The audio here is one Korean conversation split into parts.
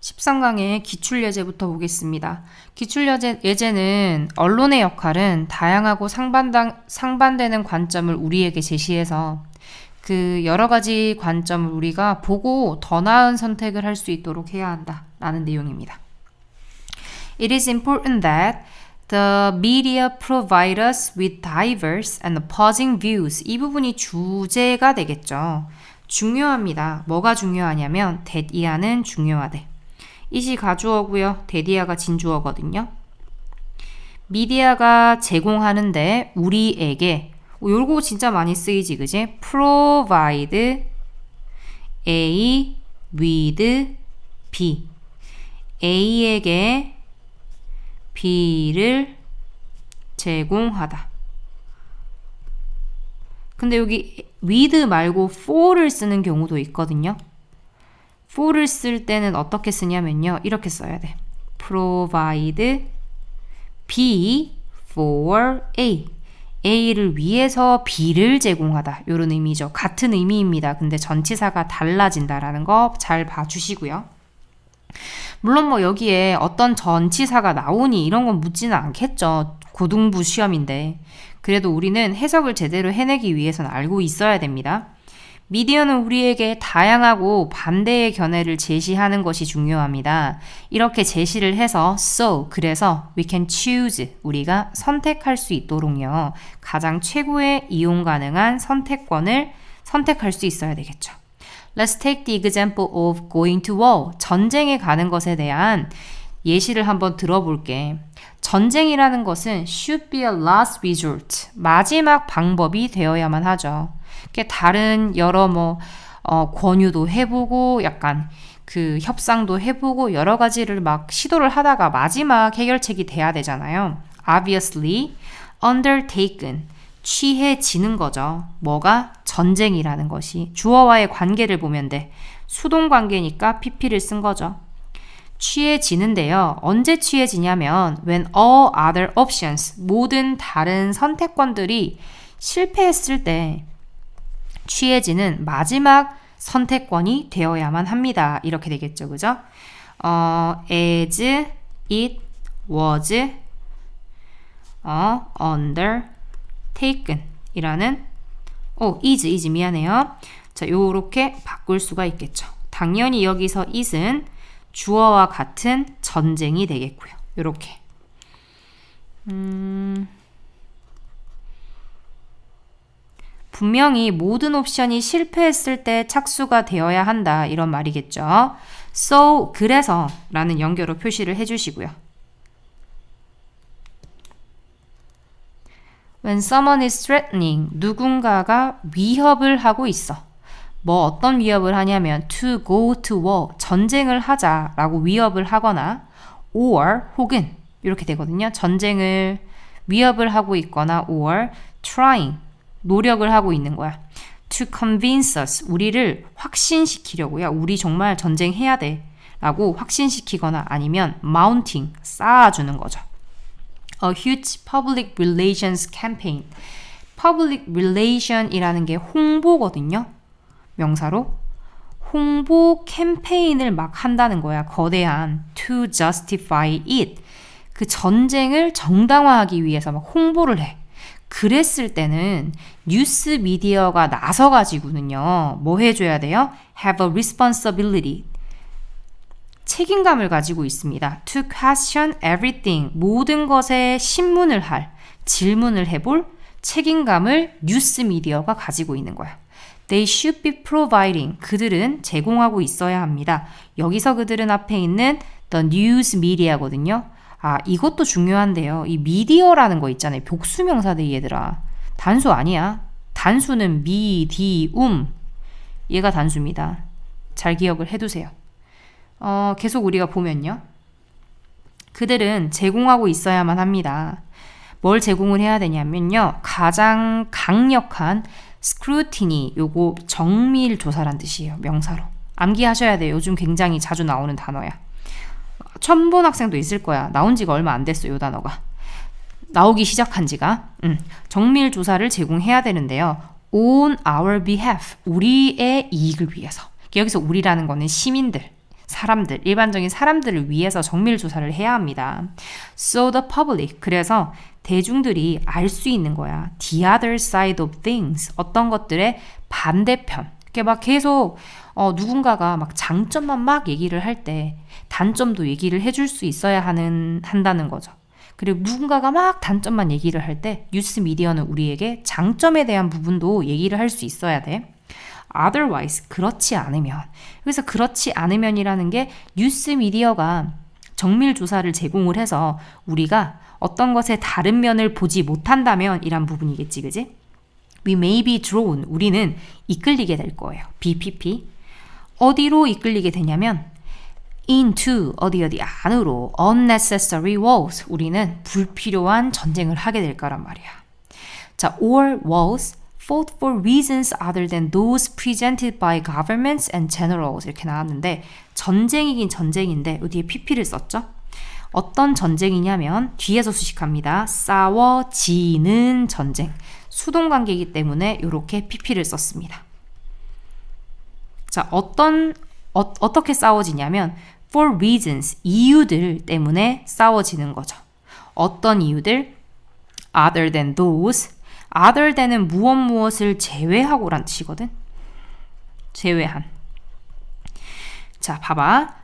13강의 기출예제부터 보겠습니다. 기출예제는 언론의 역할은 다양하고 상반되는 관점을 우리에게 제시해서 그 여러 가지 관점을 우리가 보고 더 나은 선택을 할 수 있도록 해야 한다 라는 내용입니다. It is important that the media provide us with diverse and opposing views. 이 부분이 주제가 되겠죠. 중요합니다. 뭐가 중요하냐면 that이하는 중요하대. it이 가주어고요. that이하가 진주어거든요. 미디어가 제공하는데 우리에게 요거 진짜 많이 쓰이지 그지? provide A with B A에게 B를 제공하다. 근데 여기 with 말고 for를 쓰는 경우도 있거든요. for를 쓸 때는 어떻게 쓰냐면요. 이렇게 써야 돼. provide B for A. A를 위해서 B를 제공하다. 이런 의미죠. 같은 의미입니다. 근데 전치사가 달라진다라는 거 잘 봐주시고요. 물론 뭐 여기에 어떤 전치사가 나오니 이런 건 묻지는 않겠죠. 고등부 시험인데. 그래도 우리는 해석을 제대로 해내기 위해서는 알고 있어야 됩니다. 미디어는 우리에게 다양하고 반대의 견해를 제시하는 것이 중요합니다. 이렇게 제시를 해서 그래서 we can choose 우리가 선택할 수 있도록요. 가장 최고의 이용 가능한 선택권을 선택할 수 있어야 되겠죠. Let's take the example of going to war. 전쟁에 가는 것에 대한 예시를 한번 들어볼게. 전쟁이라는 것은 should be a last resort. 마지막 방법이 되어야만 하죠. 다른 여러 권유도 해보고 약간 그 협상도 해보고 여러 가지를 막 시도를 하다가 마지막 해결책이 돼야 되잖아요. Obviously, undertaken. 취해지는 거죠. 뭐가? 전쟁이라는 것이. 주어와의 관계를 보면 돼. 수동 관계니까 pp를 쓴 거죠. 취해지는데요. 언제 취해지냐면 when all other options, 모든 다른 선택권들이 실패했을 때 취해지는 마지막 선택권이 되어야만 합니다. 이렇게 되겠죠. 그죠? as it was undertaken 이라는 is 미안해요. 자, 요렇게 바꿀 수가 있겠죠. 당연히 여기서 is은 주어와 같은 전쟁이 되겠고요. 요렇게. 분명히 모든 옵션이 실패했을 때 착수가 되어야 한다. 이런 말이겠죠. So, 그래서 라는 연결어 표시를 해주시고요. When someone is threatening, 누군가가 위협을 하고 있어. 뭐 어떤 위협을 하냐면 to go to war, 전쟁을 하자라고 위협을 하거나 or 혹은 이렇게 되거든요. 전쟁을 위협을 하고 있거나 or trying, 노력을 하고 있는 거야. To convince us, 우리를 확신시키려고요. 우리 정말 전쟁해야 돼 라고 확신시키거나 아니면 mounting, 쌓아주는 거죠. A huge public relations campaign. Public relation이라는 게 홍보거든요. 명사로. 홍보 캠페인을 막 한다는 거야. 거대한 to justify it. 그 전쟁을 정당화하기 위해서 막 홍보를 해. 그랬을 때는 뉴스 미디어가 나서가지고는요. 뭐 해줘야 돼요? Have a responsibility. 책임감을 가지고 있습니다. To question everything. 모든 것에 신문을 할, 질문을 해볼 책임감을 뉴스 미디어가 가지고 있는 거야. They should be providing. 그들은 제공하고 있어야 합니다. 여기서 그들은 앞에 있는 the news media거든요. 아, 이것도 중요한데요. 이 미디어라는 거 있잖아요. 복수명사들 얘들아. 단수 아니야. 단수는 얘가 단수입니다. 잘 기억을 해두세요. 계속 우리가 보면요. 그들은 제공하고 있어야만 합니다. 뭘 제공을 해야 되냐면요. 가장 강력한 scrutiny, 요거 정밀 조사란 뜻이에요. 명사로. 암기하셔야 돼요. 요즘 굉장히 자주 나오는 단어야. 처음 본 학생도 있을 거야. 나온 지가 얼마 안 됐어, 요 단어가. 나오기 시작한 지가. 정밀 조사를 제공해야 되는데요. On our behalf, 우리의 이익을 위해서. 여기서 우리라는 거는 시민들, 사람들, 일반적인 사람들을 위해서 정밀 조사를 해야 합니다. So the public, 그래서 대중들이 알 수 있는 거야. The other side of things, 어떤 것들의 반대편. 이렇게 막 계속 누군가가 막 장점만 막 얘기를 할 때 단점도 얘기를 해줄 수 있어야 한다는 거죠. 그리고 누군가가 막 단점만 얘기를 할 때 뉴스 미디어는 우리에게 장점에 대한 부분도 얘기를 할 수 있어야 돼. Otherwise, 그렇지 않으면. 그래서 그렇지 않으면이라는 게 뉴스 미디어가 정밀 조사를 제공을 해서 우리가 어떤 것의 다른 면을 보지 못한다면 이란 부분이겠지, 그지? We may be drawn, 우리는 이끌리게 될 거예요. BPP. 어디로 이끌리게 되냐면 into, 어디 안으로 unnecessary wars, 우리는 불필요한 전쟁을 하게 될 거란 말이야. 자, or wars fought for reasons other than those presented by governments and generals 이렇게 나왔는데 전쟁이긴 전쟁인데 어디에 PP를 썼죠? 어떤 전쟁이냐면 뒤에서 수식합니다. 싸워지는 전쟁. 수동관계이기 때문에 이렇게 PP를 썼습니다. 자, 어떻게 싸워지냐면 for reasons, 이유들 때문에 싸워지는 거죠. 어떤 이유들? other than those, other than은 무엇을 제외하고란 뜻이거든. 제외한. 자, 봐봐.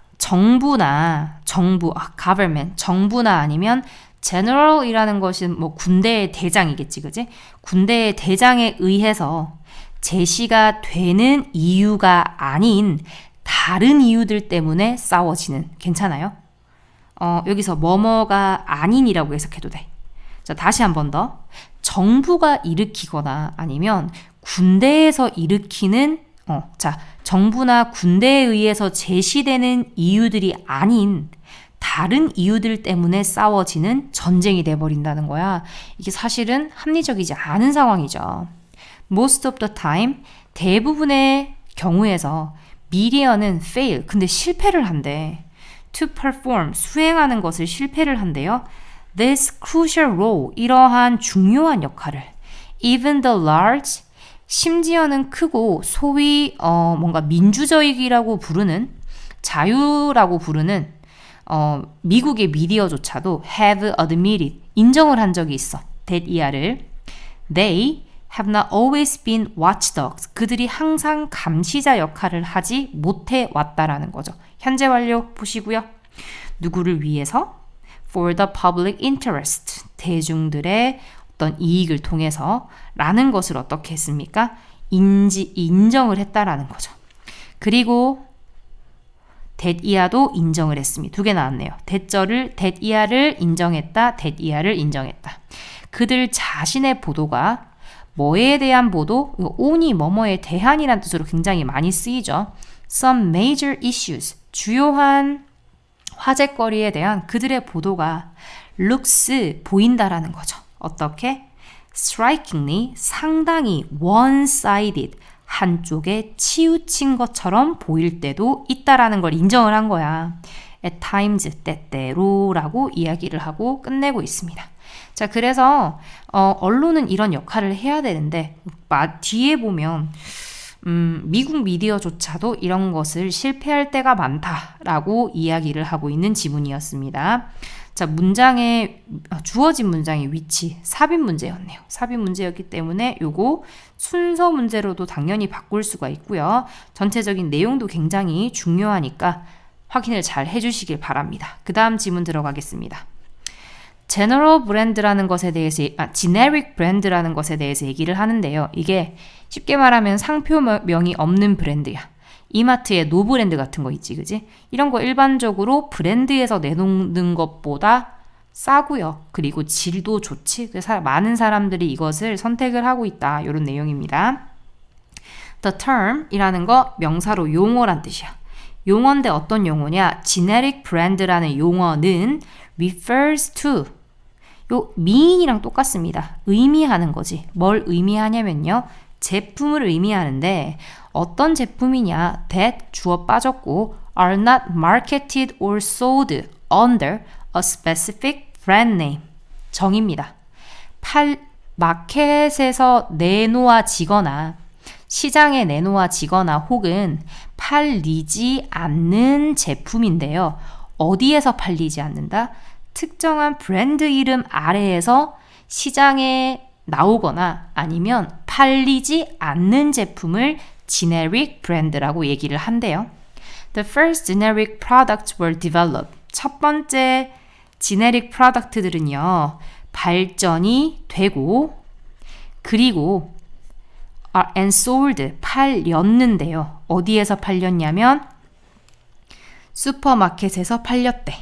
government, 정부나 아니면 general이라는 것은 뭐 군대의 대장이겠지, 그지? 군대의 대장에 의해서 제시가 되는 이유가 아닌 다른 이유들 때문에 싸워지는, 괜찮아요? 여기서 뭐뭐가 아닌이라고 해석해도 돼. 자, 다시 한 번 더. 정부가 일으키거나 아니면 군대에서 일으키는 정부나 군대에 의해서 제시되는 이유들이 아닌 다른 이유들 때문에 싸워지는 전쟁이 돼버린다는 거야. 이게 사실은 합리적이지 않은 상황이죠. Most of the time, 대부분의 경우에서 미디어는 fail, 근데 실패를 한대. To perform, 수행하는 것을 실패를 한대요. This crucial role, 이러한 중요한 역할을. Even the large, 심지어는 크고 소위 뭔가 민주적이라고 부르는, 자유라고 부르는 미국의 미디어조차도 have admitted, 인정을 한 적이 있어. that 이하를. They have not always been watchdogs. 그들이 항상 감시자 역할을 하지 못해 왔다라는 거죠. 현재 완료 보시고요. 누구를 위해서? For the public interest. 대중들의 어떤 이익을 통해서 라는 것을 어떻게 했습니까? 인정을 했다라는 거죠. 그리고 that 이하도 인정을 했습니다. 두 개 나왔네요. that 이하를 인정했다. that 이하를 인정했다. 그들 자신의 보도가 뭐에 대한 보도? on이 뭐뭐에 대한이라는 뜻으로 굉장히 많이 쓰이죠. Some major issues, 주요한 화제거리에 대한 그들의 보도가 looks, 보인다라는 거죠. 어떻게? strikingly, 상당히 one-sided, 한쪽에 치우친 것처럼 보일 때도 있다라는 걸 인정을 한 거야. At times, 때때로라고 이야기를 하고 끝내고 있습니다. 자, 그래서 언론은 이런 역할을 해야 되는데 뒤에 보면 미국 미디어조차도 이런 것을 실패할 때가 많다라고 이야기를 하고 있는 지문이었습니다. 자, 문장의 주어진 문장의 위치, 삽입 문제였네요. 삽입 문제였기 때문에 요거 순서 문제로도 당연히 바꿀 수가 있고요. 전체적인 내용도 굉장히 중요하니까 확인을 잘 해주시길 바랍니다. 그 다음 지문 들어가겠습니다. 제너럴 브랜드라는 것에 대해서, 지네릭 브랜드라는 것에 대해서 얘기를 하는데요. 이게 쉽게 말하면 상표명이 없는 브랜드야. 이마트에 노브랜드 같은 거 있지, 그지? 이런 거 일반적으로 브랜드에서 내놓는 것보다 싸고요. 그리고 질도 좋지. 그래서 많은 사람들이 이것을 선택을 하고 있다. 이런 내용입니다. The term 이라는 거 명사로 용어란 뜻이야. 용어인데 어떤 용어냐? generic brand라는 용어는 refers to, 요 mean이랑 똑같습니다. 의미하는 거지. 뭘 의미하냐면요. 제품을 의미하는데 어떤 제품이냐? that 주어 빠졌고 are not marketed or sold under a specific brand name. 정입니다. 마켓에서 내놓아지거나 시장에 내놓아지거나 혹은 팔리지 않는 제품인데요. 어디에서 팔리지 않는다? 특정한 브랜드 이름 아래에서 시장에 나오거나 아니면 팔리지 않는 제품을 generic 브랜드라고 얘기를 한대요. The first generic products were developed. 첫 번째 generic product들은요. 발전이 되고 그리고 and sold, 팔렸는데요. 어디에서 팔렸냐면 슈퍼마켓에서 팔렸대.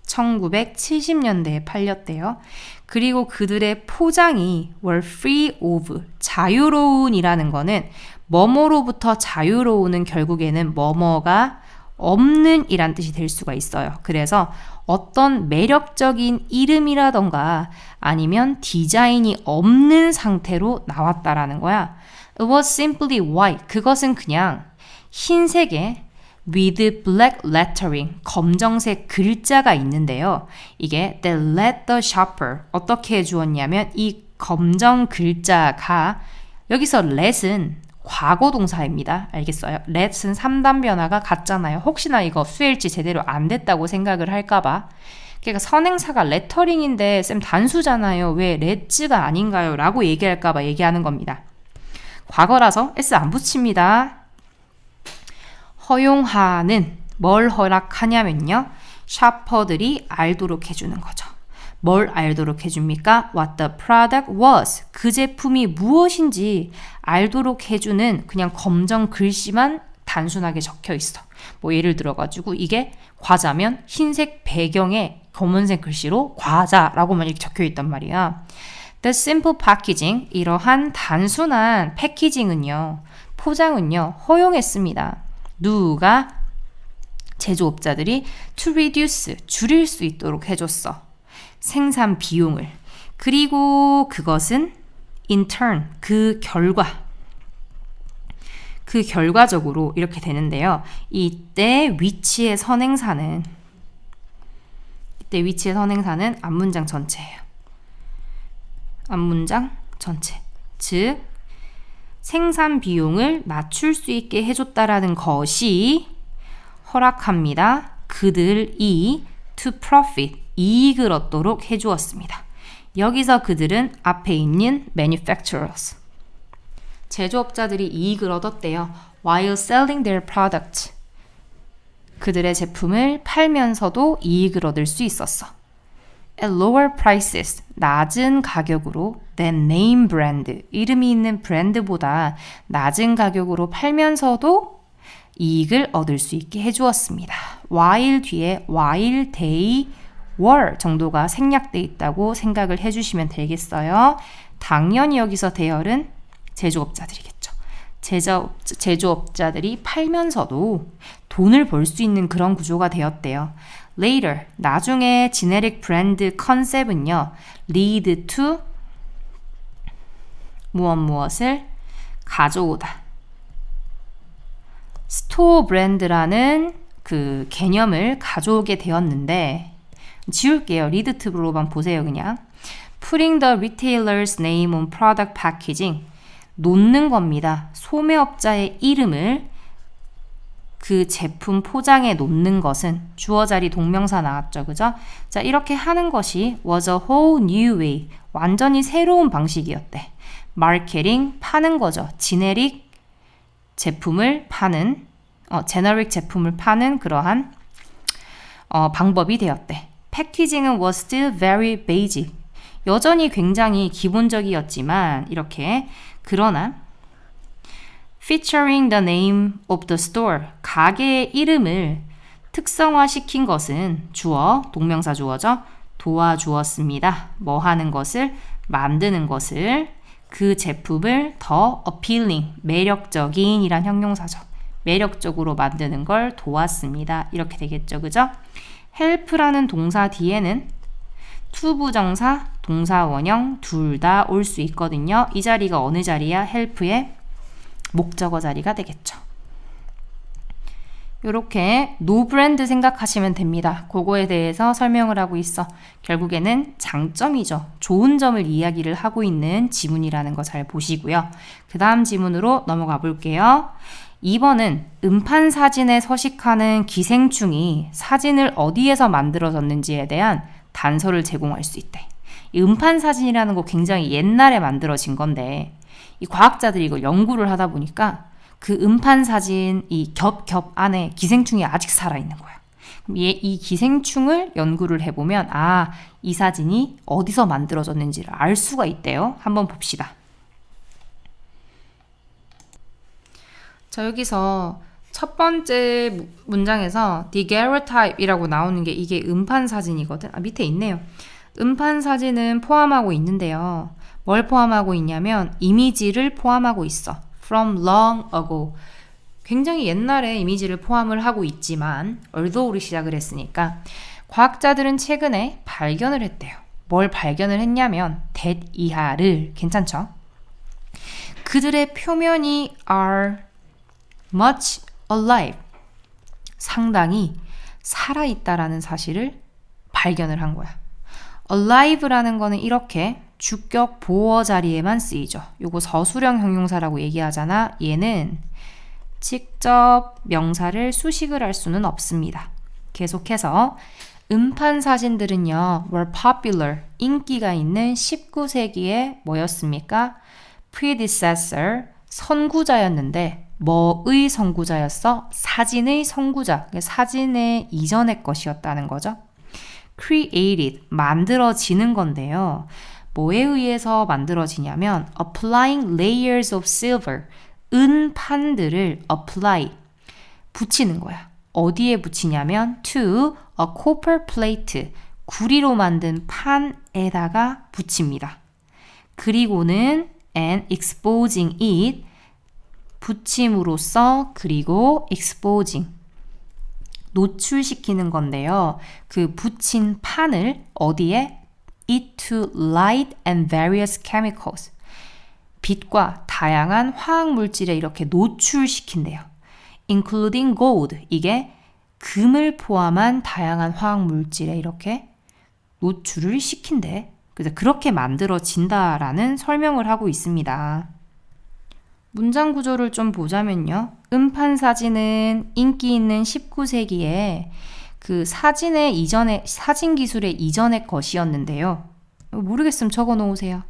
1970년대에 팔렸대요. 그리고 그들의 포장이 were free of, 자유로운이라는 거는 뭐뭐로부터 자유로운은 결국에는 뭐뭐가 없는 이란 뜻이 될 수가 있어요. 그래서 어떤 매력적인 이름이라던가 아니면 디자인이 없는 상태로 나왔다라는 거야. It was simply white. 그것은 그냥 흰색에 with black lettering, 검정색 글자가 있는데요. 이게 that let the shopper, 어떻게 해주었냐면 이 검정 글자가 여기서 let은 과거 동사입니다. 알겠어요? let은 3단 변화가 같잖아요. 혹시나 이거 수일치 제대로 안 됐다고 생각을 할까봐. 그러니까 선행사가 레터링인데 쌤 단수잖아요. 왜 let가 아닌가요? 라고 얘기할까봐 얘기하는 겁니다. 과거라서 s 안 붙입니다. 허용하는 뭘 허락하냐면요. 샤퍼들이 알도록 해주는 거죠. 뭘 알도록 해줍니까? What the product was. 그 제품이 무엇인지 알도록 해주는 그냥 검정 글씨만 단순하게 적혀 있어. 뭐 예를 들어가지고 이게 과자면 흰색 배경에 검은색 글씨로 과자라고만 이렇게 적혀 있단 말이야. The simple packaging, 이러한 단순한 패키징은요, 포장은요, 허용했습니다. 누가? 제조업자들이 to reduce, 줄일 수 있도록 해줬어. 생산 비용을. 그리고 그것은 in turn, 그 결과적으로 이렇게 되는데요. 이때 위치의 선행사는 앞문장 전체예요. 앞문장 전체. 즉 생산 비용을 낮출 수 있게 해줬다라는 것이 허락합니다. 그들이 to profit, 이익을 얻도록 해주었습니다. 여기서 그들은 앞에 있는 manufacturers, 제조업자들이 이익을 얻었대요. while selling their product, 그들의 제품을 팔면서도 이익을 얻을 수 있었어. at lower prices, 낮은 가격으로 than name brand, 이름이 있는 브랜드보다 낮은 가격으로 팔면서도 이익을 얻을 수 있게 해주었습니다. while 뒤에 while they were 정도가 생략돼 있다고 생각을 해주시면 되겠어요. 당연히 여기서 대열은 제조업자들이겠죠. 제조업자들이 팔면서도 돈을 벌 수 있는 그런 구조가 되었대요. Later, 나중에 generic 브랜드 컨셉은요, lead to 무엇을 가져오다. 스토어 브랜드라는 그 개념을 가져오게 되었는데, 지울게요. lead to로만 보세요, 그냥. Putting the retailer's name on product packaging. 놓는 겁니다. 소매업자의 이름을 그 제품 포장에 놓는 것은 주어 자리 동명사 나왔죠. 그죠? 자, 이렇게 하는 것이 was a whole new way. 완전히 새로운 방식이었대. 마케팅, 파는 거죠. 지네릭 제품을 파는, 제너릭 제품을 파는 그러한 방법이 되었대. 패키징은 was still very basic. 여전히 굉장히 기본적이었지만 이렇게 그러나 featuring the name of the store, 가게의 이름을 특성화시킨 것은 주어, 동명사 주어죠. 도와주었습니다. 뭐 하는 것을? 만드는 것을, 그 제품을 더 appealing, 매력적인 이란 형용사죠. 매력적으로 만드는 걸 도왔습니다. 이렇게 되겠죠. 그죠? help라는 동사 뒤에는 투부정사, 동사 원형 둘 다 올 수 있거든요. 이 자리가 어느 자리야? help의 목적어 자리가 되겠죠. 이렇게 노 브랜드 생각하시면 됩니다. 그거에 대해서 설명을 하고 있어. 결국에는 장점이죠. 좋은 점을 이야기를 하고 있는 지문이라는 거 잘 보시고요. 그 다음 지문으로 넘어가 볼게요. 2번은 음판 사진에 서식하는 기생충이 사진을 어디에서 만들어졌는지에 대한 단서를 제공할 수 있대. 이 음판 사진이라는 거 굉장히 옛날에 만들어진 건데 이 과학자들이 이걸 연구를 하다 보니까 그 음판 사진 이 겹 안에 기생충이 아직 살아있는 거야. 그럼 이 기생충을 연구를 해보면 이 사진이 어디서 만들어졌는지를 알 수가 있대요. 한번 봅시다. 자, 여기서 첫 번째 문장에서 daguerreotype이라고 나오는 게 이게 음판 사진이거든. 밑에 있네요. 음판 사진은 포함하고 있는데요. 뭘 포함하고 있냐면 이미지를 포함하고 있어. From long ago. 굉장히 옛날에 이미지를 포함을 하고 있지만 although로 시작을 했으니까 과학자들은 최근에 발견을 했대요. 뭘 발견을 했냐면 that 이하를 괜찮죠? 그들의 표면이 are much alive. 상당히 살아있다라는 사실을 발견을 한 거야. alive라는 거는 이렇게 주격 보어 자리에만 쓰이죠. 요거 서술형 형용사라고 얘기하잖아. 얘는 직접 명사를 수식을 할 수는 없습니다. 계속해서 음판 사진들은요. were popular, 인기가 있는 19세기에 뭐였습니까? predecessor, 선구자였는데 뭐의 선구자였어? 사진의 선구자, 사진의 이전의 것이었다는 거죠. created, 만들어지는 건데요. 뭐에 의해서 만들어지냐면 applying layers of silver, 은판들을 apply, 붙이는 거야. 어디에 붙이냐면 to a copper plate, 구리로 만든 판에다가 붙입니다. 그리고는 and exposing it, 붙임으로써 그리고 exposing, 노출시키는 건데요. 그 붙인 판을 어디에? it to light and various chemicals. 빛과 다양한 화학물질에 이렇게 노출시킨대요. including gold. 이게 금을 포함한 다양한 화학물질에 이렇게 노출을 시킨대. 그래서 그렇게 만들어진다라는 설명을 하고 있습니다. 문장 구조를 좀 보자면요. 음판 사진은 인기 있는 19세기에 그 사진의 이전에 사진 기술의 이전의 것이었는데요. 모르겠으면 적어 놓으세요.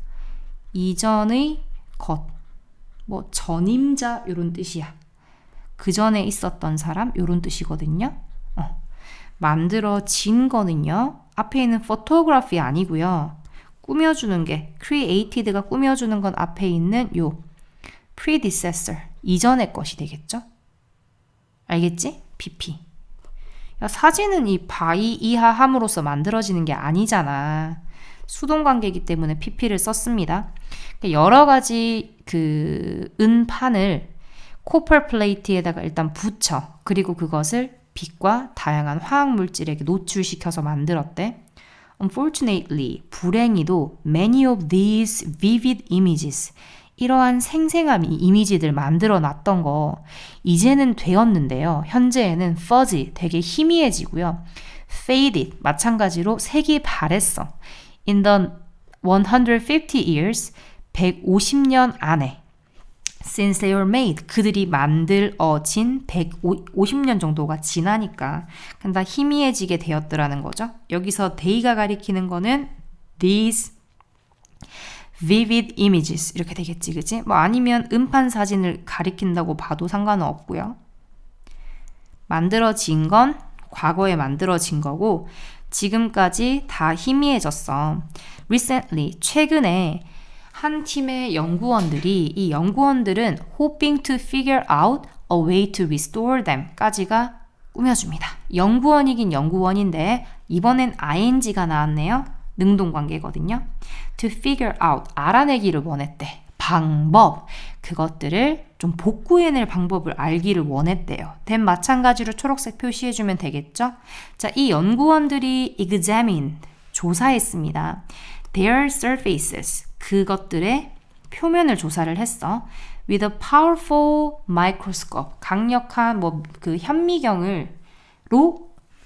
이전의 것, 뭐 전임자 이런 뜻이야. 그 전에 있었던 사람 이런 뜻이거든요. 만들어진 거는요. 앞에 있는 photography 아니고요. 꾸며주는 게 created가 꾸며주는 건 앞에 있는 요 predecessor, 이전의 것이 되겠죠? 알겠지? PP. 야, 사진은 이 바이 이하함으로써 만들어지는 게 아니잖아. 수동관계이기 때문에 PP를 썼습니다. 여러 가지 그 은판을 코퍼 플레이트에다가 일단 붙여. 그리고 그것을 빛과 다양한 화학물질에게 노출시켜서 만들었대. Unfortunately, 불행히도 many of these vivid images, 이러한 생생한 이미지들 만들어 놨던 거 이제는 되었는데요. 현재에는 fuzzy, 되게 희미해지고요. faded, 마찬가지로 색이 바랬어. In the 150 years, 150년 안에 since they were made, 그들이 만들어진 150년 정도가 지나니까 다 희미해지게 되었더라는 거죠. 여기서 they가 가리키는 거는 these vivid images 이렇게 되겠지, 그치? 뭐 아니면 음판 사진을 가리킨다고 봐도 상관은 없고요. 만들어진 건 과거에 만들어진 거고 지금까지 다 희미해졌어. Recently, 최근에 한 팀의 연구원들이, 이 연구원들은 hoping to figure out a way to restore them 까지가 꾸며줍니다. 연구원이긴 연구원인데 이번엔 ing가 나왔네요. 능동관계거든요. To figure out, 알아내기를 원했대. 방법, 그것들을 좀 복구해낼 방법을 알기를 원했대요. then 마찬가지로 초록색 표시해주면 되겠죠? 자, 이 연구원들이 examined, 조사했습니다. Their surfaces, 그것들의 표면을 조사를 했어. with a powerful microscope. 강력한 뭐 그 현미경으로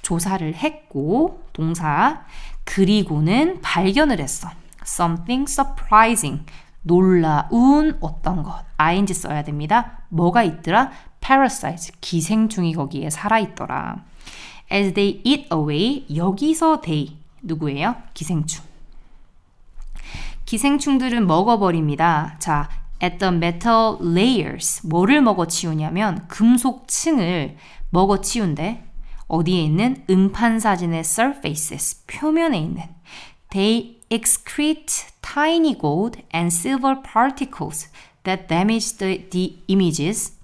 조사를 했고 동사 그리고는 발견을 했어. something surprising. 놀라운 어떤 것. ing 써야 됩니다. 뭐가 있더라? parasites. 기생충이 거기에 살아있더라. As they eat away. 여기서 they. 누구예요? 기생충. 기생충들은 먹어버립니다. 자, at the metal layers. 뭐를 먹어치우냐면 금속층을 먹어치운대. 어디에 있는 음판사진의 surfaces. 표면에 있는. They excrete tiny gold and silver particles that damage the images.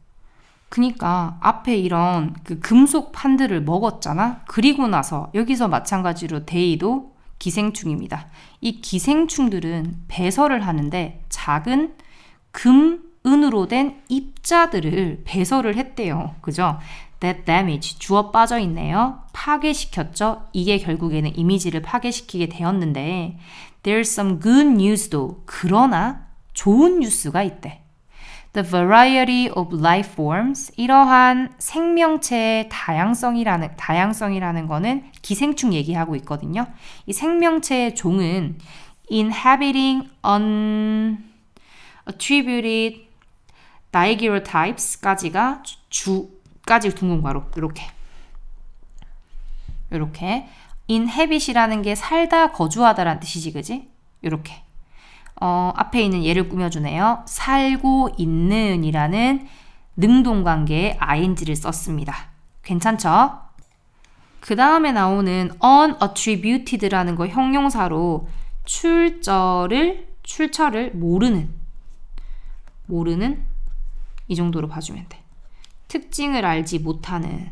그니까 앞에 이런 그 금속 판들을 먹었잖아. 그리고 나서 여기서 마찬가지로 they도 기생충입니다. 이 기생충들은 배설을 하는데 작은 금, 은으로 된 입자들을 배설을 했대요. 그죠? That damage, 주어 빠져 있네요. 파괴시켰죠. 이게 결국에는 이미지를 파괴시키게 되었는데 There's some good news도. 그러나 좋은 뉴스가 있대. The variety of life forms, 이러한 생명체의 다양성이라는 거는 기생충 얘기하고 있거든요. 이 생명체의 종은 inhabiting unattributed daguerreotypes까지가 주까지 둥근괄호 이렇게 inhabit이라는 게 살다 거주하다라는 뜻이지, 그지? 이렇게. 앞에 있는 예를 꾸며주네요. 살고 있는 이라는 능동관계에 ing를 썼습니다. 괜찮죠? 그 다음에 나오는 unattributed라는 거 형용사로 출처를 모르는 이 정도로 봐주면 돼. 특징을 알지 못하는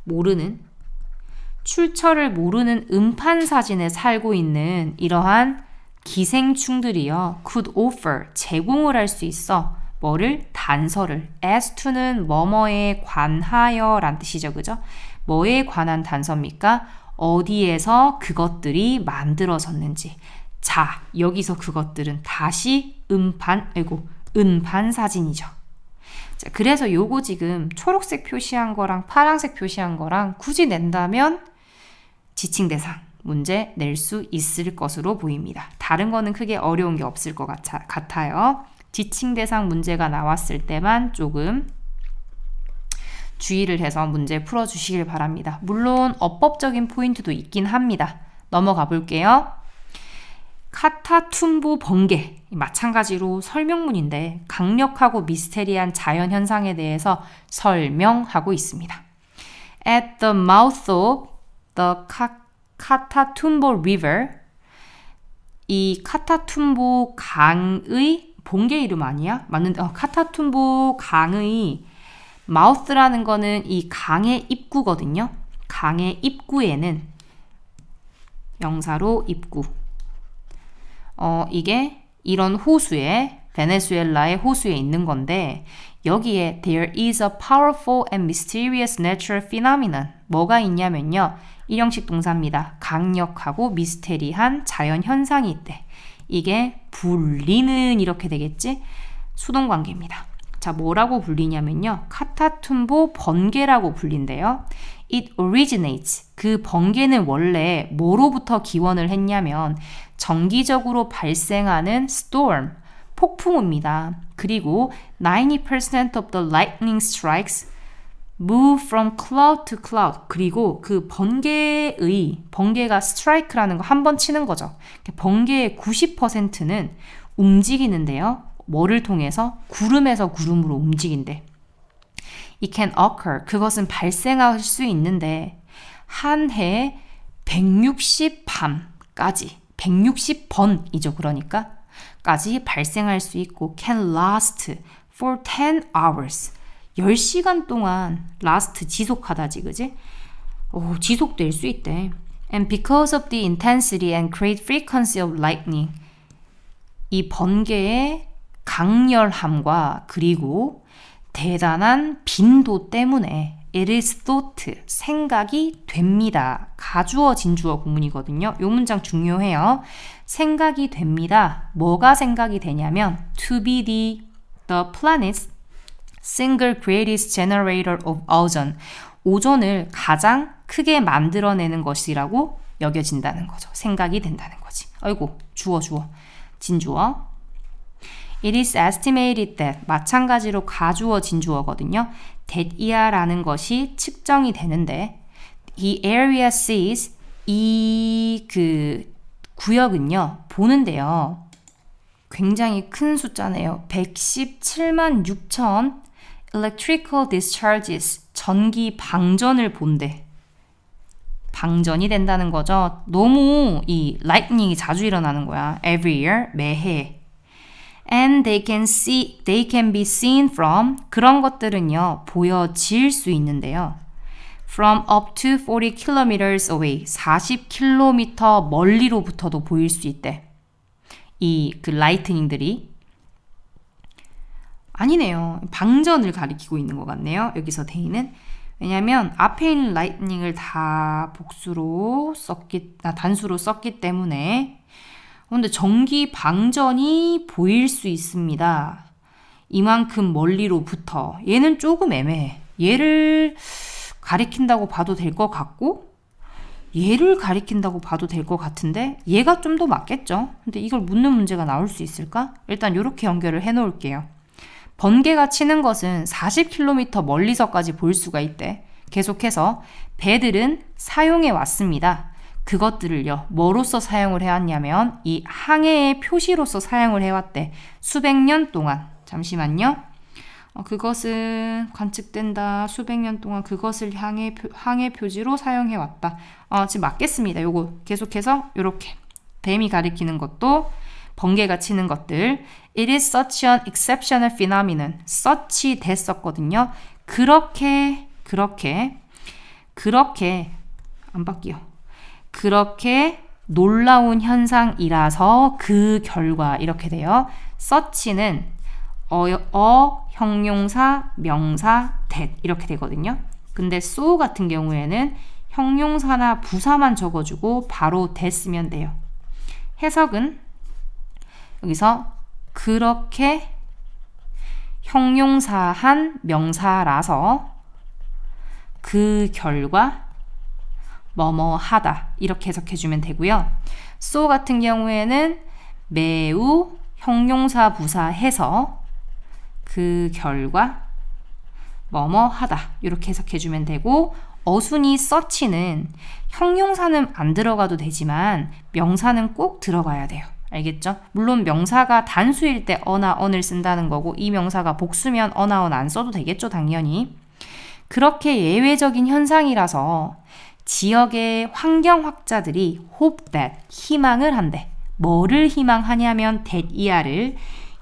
모르는 출처를 모르는 음판 사진에 살고 있는 이러한 기생충들이요. could offer, 제공을 할 수 있어. 뭐를? 단서를. as to는 뭐뭐에 관하여 란 뜻이죠. 그죠? 뭐에 관한 단서입니까? 어디에서 그것들이 만들어졌는지. 자, 여기서 그것들은 다시 은판 사진이죠. 자, 그래서 요거 지금 초록색 표시한 거랑 파란색 표시한 거랑 굳이 낸다면 지칭 대상 문제 낼 수 있을 것으로 보입니다. 다른 거는 크게 어려운 게 없을 것 같아요. 지칭 대상 문제가 나왔을 때만 조금 주의를 해서 문제 풀어주시길 바랍니다. 물론 어법적인 포인트도 있긴 합니다. 넘어가 볼게요. 카타툼보 번개, 마찬가지로 설명문인데 강력하고 미스테리한 자연현상에 대해서 설명하고 있습니다. At the mouth of the 카타툼보 River, 이 카타툼보 강의 번개 이름 아니야? 맞는데 카타툼보 강의 mouth라는 거는 이 강의 입구거든요. 강의 입구에는 영사로 입구. 이게 이런 호수에 베네수엘라의 호수에 있는 건데 여기에 there is a powerful and mysterious natural phenomenon. 뭐가 있냐면요. 일형식 동사입니다. 강력하고 미스테리한 자연 현상이 있대. 이게 불리는 이렇게 되겠지? 수동관계입니다. 자, 뭐라고 불리냐면요. 카타툼보 번개라고 불린대요. It originates. 그 번개는 원래 뭐로부터 기원을 했냐면 정기적으로 발생하는 storm, 폭풍우입니다. 그리고 90% of the lightning strikes move from cloud to cloud. 그리고 그 번개가 strike라는 거 한 번 치는 거죠. 번개의 90%는 움직이는데요. 뭐를 통해서? 구름에서 구름으로 움직인대. It can occur. 그것은 발생할 수 있는데 한 해에 160밤까지 160번이죠. 그러니까 까지 발생할 수 있고 can last for 10 hours. 10시간 동안 last 지속하다지, 그지? 지속될 수 있대. And because of the intensity and great frequency of lightning, 이 번개의 강렬함과 그리고 대단한 빈도 때문에 it is thought, 생각이 됩니다. 가주어 진주어 구문이거든요. 이 문장 중요해요. 생각이 됩니다. 뭐가 생각이 되냐면 to be the the planet's single greatest generator of ozone. 오존을 가장 크게 만들어내는 것이라고 여겨진다는 거죠. 생각이 된다는 거지. 아이고, 주어. 진주어. It is estimated that. 마찬가지로 가주어, 진주어거든요. that year라는 것이 측정이 되는데 이 area sees 이 구역은요. 보는데요. 굉장히 큰 숫자네요. 117만 6천 electrical discharges. 전기 방전을 본대. 방전이 된다는 거죠. 너무 이 lightning이 자주 일어나는 거야. Every year, 매해. And they can be seen from. 그런 것들은요, 보여질 수 있는데요. From up to 40 kilometers away. 40km 멀리로부터도 보일 수 있대. 이 라이트닝들이. 아니네요. 방전을 가리키고 있는 것 같네요. 여기서 데이는. 왜냐면 앞에 있는 라이트닝을 다 단수로 썼기 때문에. 근데 전기 방전이 보일 수 있습니다. 이만큼 멀리로부터. 얘는 조금 애매해. 얘를 가리킨다고 봐도 될 것 같고 얘를 가리킨다고 봐도 될 것 같은데 얘가 좀 더 맞겠죠? 근데 이걸 묻는 문제가 나올 수 있을까? 일단 이렇게 연결을 해놓을게요. 번개가 치는 것은 40km 멀리서까지 볼 수가 있대. 계속해서 배들은 사용해 왔습니다. 그것들을요. 뭐로서 사용을 해왔냐면 이 항해의 표시로서 사용을 해왔대. 수백 년 동안. 잠시만요. 그것은 관측된다. 수백 년 동안 그것을 항해 표지로 사용해왔다. 지금 맞겠습니다. 요거 계속해서 요렇게 뱀이 가리키는 것도 번개가 치는 것들. It is such an exceptional phenomenon. such 됐었거든요. 그렇게 안 바뀌어. 그렇게 놀라운 현상이라서 그 결과 이렇게 돼요. such는 형용사, 명사, that 이렇게 되거든요. 근데 so 같은 경우에는 형용사나 부사만 적어주고 바로 that 쓰면 돼요. 해석은 여기서 그렇게 형용사한 명사라서 그 결과 뭐뭐 하다 이렇게 해석해주면 되고요. so 같은 경우에는 매우 형용사 부사해서 그 결과 뭐뭐 하다 이렇게 해석해주면 되고 어순이 such는 형용사는 안 들어가도 되지만 명사는 꼭 들어가야 돼요. 알겠죠? 물론 명사가 단수일 때 어나 언을 쓴다는 거고 이 명사가 복수면 어나 언 안 써도 되겠죠, 당연히. 그렇게 예외적인 현상이라서 지역의 환경학자들이 hope that, 희망을 한대. 뭐를 희망하냐면 that year를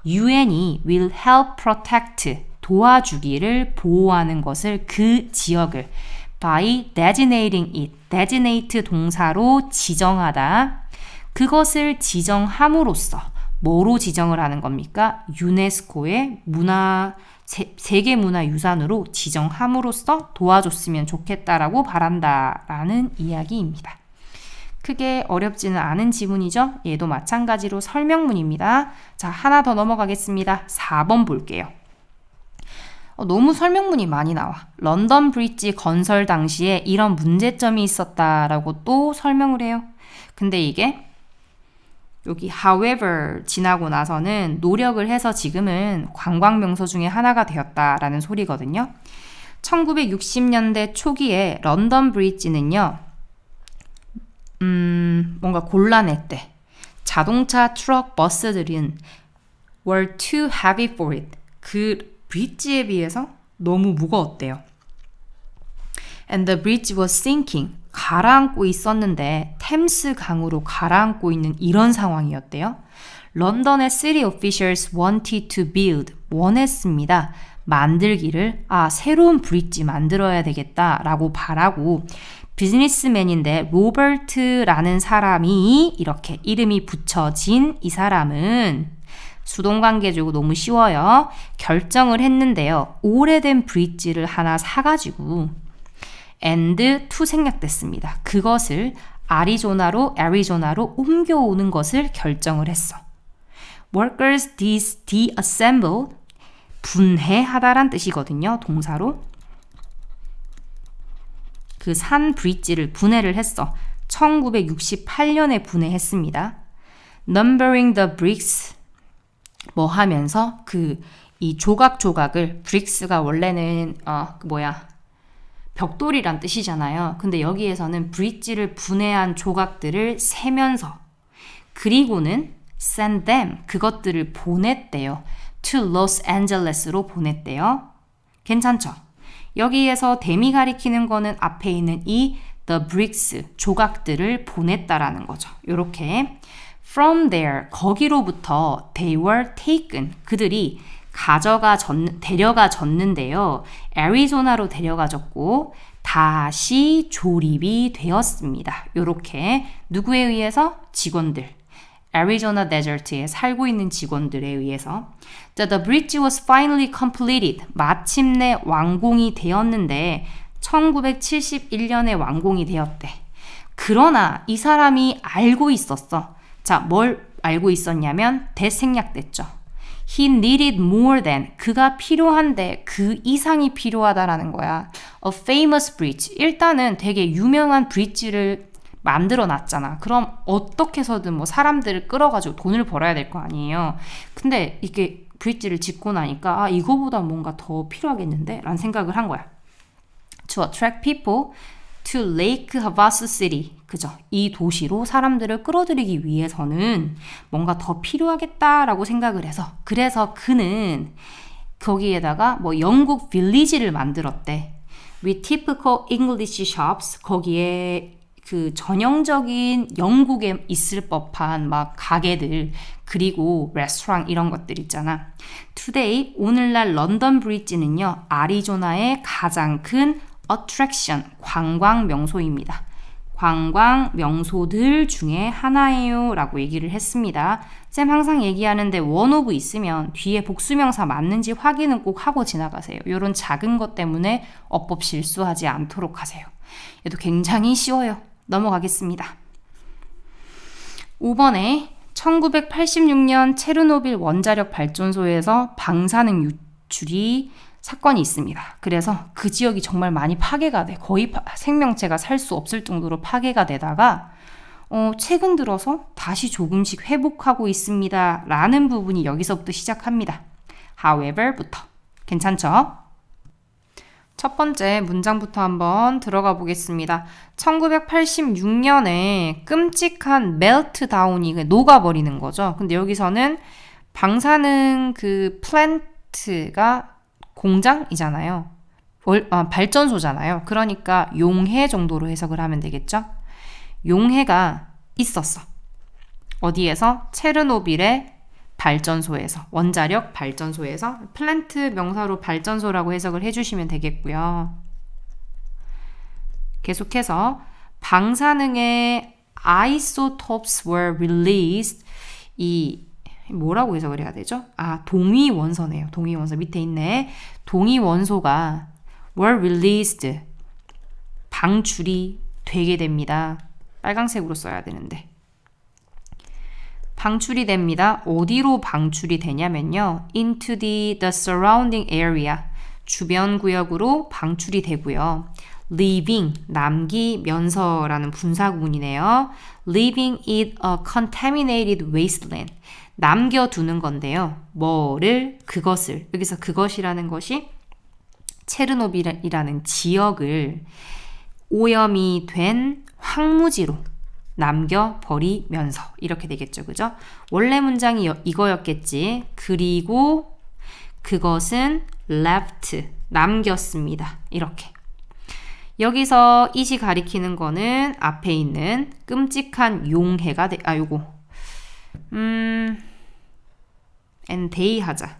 UN이 will help protect, 도와주기를 보호하는 것을 그 지역을 by designating it, designate 동사로 지정하다. 그것을 지정함으로써 뭐로 지정을 하는 겁니까? 유네스코의 세계문화유산으로 지정함으로써 도와줬으면 좋겠다라고 바란다라는 이야기입니다. 크게 어렵지는 않은 지문이죠? 얘도 마찬가지로 설명문입니다. 자, 하나 더 넘어가겠습니다. 4번 볼게요. 너무 설명문이 많이 나와. 런던 브리지 건설 당시에 이런 문제점이 있었다라고 또 설명을 해요. 근데 이게 여기 however 지나고 나서는 노력을 해서 지금은 관광명소 중에 하나가 되었다라는 소리거든요. 1960년대 초기에 런던 브리지는요. 뭔가 곤란했대. 자동차, 트럭, 버스들은 were too heavy for it. 그 브리지에 비해서 너무 무거웠대요. And the bridge was sinking. 가라앉고 있었는데 템스 강으로 가라앉고 있는 이런 상황이었대요. 런던의 city officials wanted to build. 원했습니다. 만들기를 새로운 브릿지 만들어야 되겠다라고 바라고 비즈니스맨인데 로버트라는 사람이 이렇게 이름이 붙여진 이 사람은 수동관계적으로 너무 쉬워요. 결정을 했는데요. 오래된 브릿지를 하나 사가지고 and to 생략됐습니다. 그것을 애리조나로 옮겨오는 것을 결정을 했어. Workers disassembled 분해하다란 뜻이거든요. 동사로. 그 산 브릿지를 분해를 했어. 1968년에 분해했습니다. Numbering the bricks 뭐 하면서 이 조각조각을 bricks가 원래는 벽돌이란 뜻이잖아요. 근데 여기에서는 브릿지를 분해한 조각들을 세면서 그리고는 send them 그것들을 보냈대요. to Los Angeles로 보냈대요. 괜찮죠? 여기에서 them이 가리키는 거는 앞에 있는 이 the bricks 조각들을 보냈다라는 거죠. 요렇게 from there 거기로부터 they were taken 그들이 데려가졌는데요. 애리조나로 데려가졌고 다시 조립이 되었습니다. 요렇게 누구에 의해서? 직원들. 애리조나 데저트에 살고 있는 직원들에 의해서 The bridge was finally completed. 마침내 완공이 되었는데 1971년에 완공이 되었대. 그러나 이 사람이 알고 있었어. 자, 뭘 알고 있었냐면 대생략됐죠. He needed more than 그가 필요한데 그 이상이 필요하다라는 거야. A famous bridge. 일단은 되게 유명한 브릿지를 만들어 놨잖아. 그럼 어떻게 해서든 뭐 사람들을 끌어가지고 돈을 벌어야 될 거 아니에요. 근데 이게 브릿지를 짓고 나니까 이거보다 뭔가 더 필요하겠는데? 라는 생각을 한 거야. To attract people to Lake Havasu City. 그죠? 이 도시로 사람들을 끌어들이기 위해서는 뭔가 더 필요하겠다라고 생각을 해서 그래서 그는 거기에다가 뭐 영국 빌리지를 만들었대. With typical English shops. 거기에 그 전형적인 영국에 있을 법한 막 가게들 그리고 레스토랑 이런 것들 있잖아. Today 오늘날 런던 브릿지는요. 애리조나의 가장 큰 attraction 관광 명소입니다. 관광 명소들 중에 하나예요 라고 얘기를 했습니다. 쌤 항상 얘기하는데 one of 있으면 뒤에 복수명사 맞는지 확인은 꼭 하고 지나가세요. 이런 작은 것 때문에 어법 실수하지 않도록 하세요. 얘도 굉장히 쉬워요. 넘어가겠습니다. 5번에 1986년 체르노빌 원자력 발전소에서 방사능 유출이 사건이 있습니다. 그래서 그 지역이 정말 많이 파괴가 돼. 거의 생명체가 살 수 없을 정도로 파괴가 되다가 최근 들어서 다시 조금씩 회복하고 있습니다. 라는 부분이 여기서부터 시작합니다. however부터. 괜찮죠? 첫 번째 문장부터 한번 들어가 보겠습니다. 1986년에 끔찍한 멜트다운이 녹아버리는 거죠. 근데 여기서는 방사능 그 플랜트가 공장이잖아요. 발전소잖아요. 그러니까 용해 정도로 해석을 하면 되겠죠. 용해가 있었어. 어디에서? 체르노빌의 발전소에서, 원자력 발전소에서. 플랜트 명사로 발전소라고 해석을 해주시면 되겠고요. 계속해서 방사능의 isotopes were released. 이 뭐라고 해석을 해야 되죠? 동위원소네요. 동위원소 밑에 있네. 동위원소가 were released. 방출이 되게 됩니다. 빨강색으로 써야 되는데. 방출이 됩니다. 어디로 방출이 되냐면요. into the surrounding area. 주변 구역으로 방출이 되고요. leaving, 남기면서라는 분사구문이네요. leaving it a contaminated wasteland. 남겨두는 건데요. 뭐를? 그것을. 여기서 그것이라는 것이 체르노빌이라는 지역을 오염이 된 황무지로 남겨버리면서 이렇게 되겠죠. 그죠? 원래 문장이 이거였겠지. 그리고 그것은 left, 남겼습니다. 이렇게. 여기서 it이 가리키는 거는 앞에 있는 끔찍한 용해가 요거. and they 하자.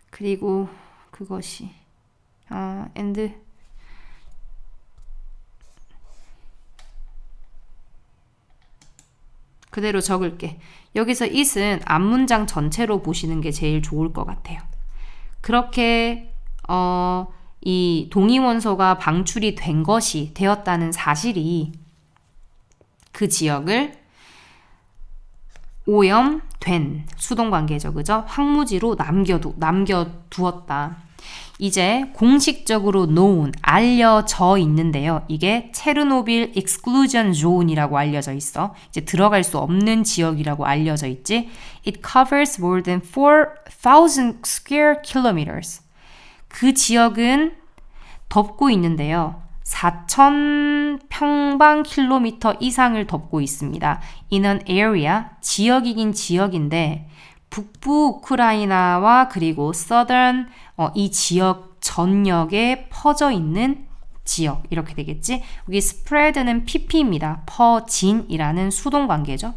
그리고 그것이 and 그대로 적을게. 여기서 it은 앞문장 전체로 보시는 게 제일 좋을 것 같아요. 그렇게 이 동위원소가 방출이 된 것이 되었다는 사실이 그 지역을 오염된 수동관계죠. 그죠? 황무지로 남겨두었다. 이제 공식적으로 known, 알려져 있는데요. 이게 체르노빌 exclusion zone이라고 알려져 있어. 이제 들어갈 수 없는 지역이라고 알려져 있지. It covers more than 4,000 square kilometers. 그 지역은 덮고 있는데요. 4,000 평방 킬로미터 이상을 덮고 있습니다. In an area, 지역이긴 지역인데 북부 우크라이나와 그리고 southern 이 지역 전역에 퍼져 있는 지역 이렇게 되겠지. 여기 spread는 pp입니다. 퍼진이라는 수동관계죠.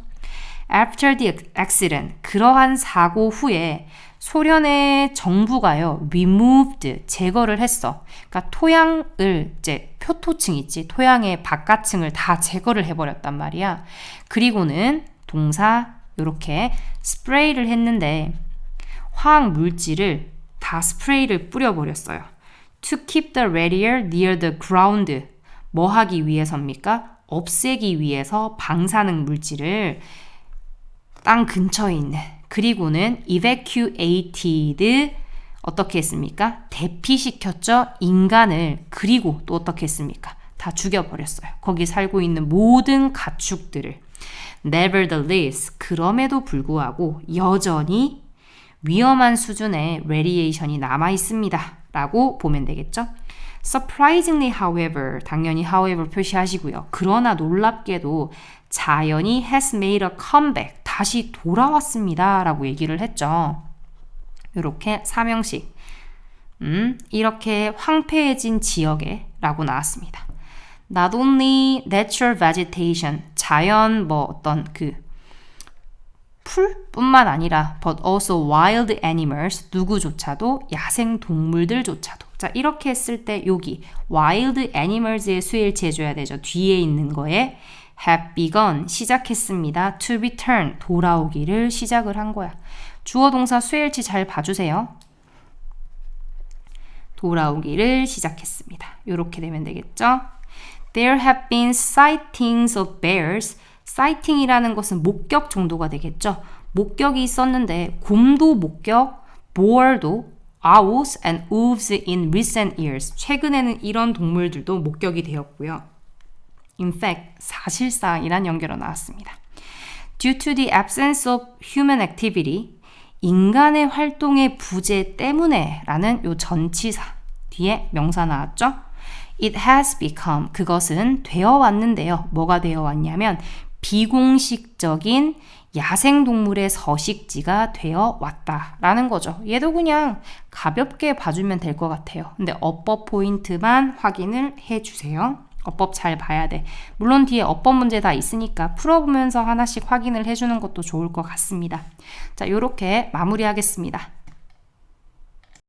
After the accident, 그러한 사고 후에 소련의 정부가요, removed, 제거를 했어. 그러니까 토양을, 이제 표토층 있지, 토양의 바깥층을 다 제거를 해버렸단 말이야. 그리고는 동사 이렇게 스프레이를 했는데 화학 물질을 다 스프레이를 뿌려버렸어요. To keep the radiator near the ground. 뭐 하기 위해서입니까? 없애기 위해서 방사능 물질을 땅 근처에 있는. 그리고는 evacuated 어떻게 했습니까? 대피시켰죠. 인간을. 그리고 또 어떻게 했습니까? 다 죽여버렸어요. 거기 살고 있는 모든 가축들을. Nevertheless, 그럼에도 불구하고 여전히 위험한 수준의 radiation이 남아있습니다. 라고 보면 되겠죠. Surprisingly, however, 당연히 however 표시하시고요. 그러나 놀랍게도 자연이 has made a comeback, 다시 돌아왔습니다. 라고 얘기를 했죠. 이렇게 삼형식. 이렇게 황폐해진 지역에 라고 나왔습니다. Not only natural vegetation, 자연 어떤 풀뿐만 아니라 but also wild animals, 누구조차도 야생 동물들조차도. 자, 이렇게 했을 때 여기 wild animals의 수일치 해줘야 되죠. 뒤에 있는 거에 have begun, 시작했습니다. to return, 돌아오기를 시작을 한 거야. 주어 동사 수일치 잘 봐주세요. 돌아오기를 시작했습니다. 이렇게 되면 되겠죠. There have been sightings of bears. sighting이라는 것은 목격 정도가 되겠죠. 목격이 있었는데 곰도 목격, boar도, owls and wolves in recent years. 최근에는 이런 동물들도 목격이 되었고요. In fact, 사실상이란 연결어 나왔습니다. Due to the absence of human activity, 인간의 활동의 부재 때문에 라는 요 전치사 뒤에 명사 나왔죠? It has become, 그것은 되어 왔는데요. 뭐가 되어 왔냐면 비공식적인 야생동물의 서식지가 되어 왔다라는 거죠. 얘도 그냥 가볍게 봐주면 될 것 같아요. 근데 어법 포인트만 확인을 해주세요. 어법 잘 봐야 돼. 물론 뒤에 어법 문제 다 있으니까 풀어보면서 하나씩 확인을 해주는 것도 좋을 것 같습니다. 자, 요렇게 마무리하겠습니다.